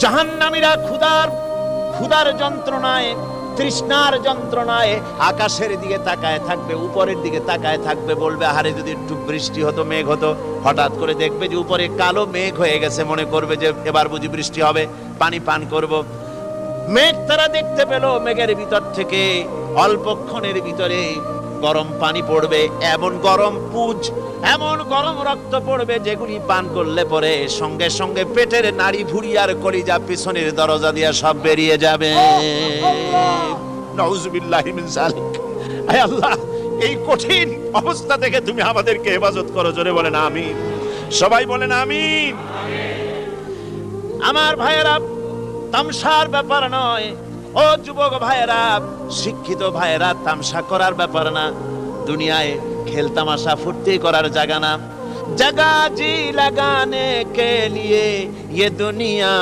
জাহান্নামীরা ক্ষুধার যন্ত্রণায়, তৃষ্ণার যন্ত্রণায় আকাশের দিকে তাকায় থাকবে, উপরের দিকে তাকায় থাকবে, বলবে আরে যদি একটু বৃষ্টি হতো, মেঘ হতো। হঠাৎ করে দেখবে যে উপরে কালো মেঘ হয়ে গেছে, মনে করবে যে এবার বুঝি বৃষ্টি হবে, পানি পান করব। মেঘ তারা দেখতে পেল, মেঘের ভিতর থেকে অল্পক্ষণের ভিতরে গরম পানি পড়বে, এমন গরম পুঁজ, এমন গরম রক্ত পড়বে যেগুলি পান করলে পরে সঙ্গে সঙ্গে পেটের নাড়ি ভুঁড়ি আর কলিজা পিছনের দরজা দিয়ে সব বেরিয়ে যাবে। নাউজুবিল্লাহি মিন যালিক। আয় আল্লাহ, এই কঠিন অবস্থা থেকে তুমি আমাদেরকে হেফাজত করো। জোরে বলেন আমিন। সবাই বলেন আমিন। আমার ভাইয়েরা, তামসার ব্যাপার নয়। ও যুবক ভাইয়েরা, শিক্ষিত ভাইয়েরা, তামসা করার ব্যাপার না। দুনিয়ায় খেল তামাশা ফুর্তি করার জায়গা না। जगह जी लगाने के लिए ये दुनिया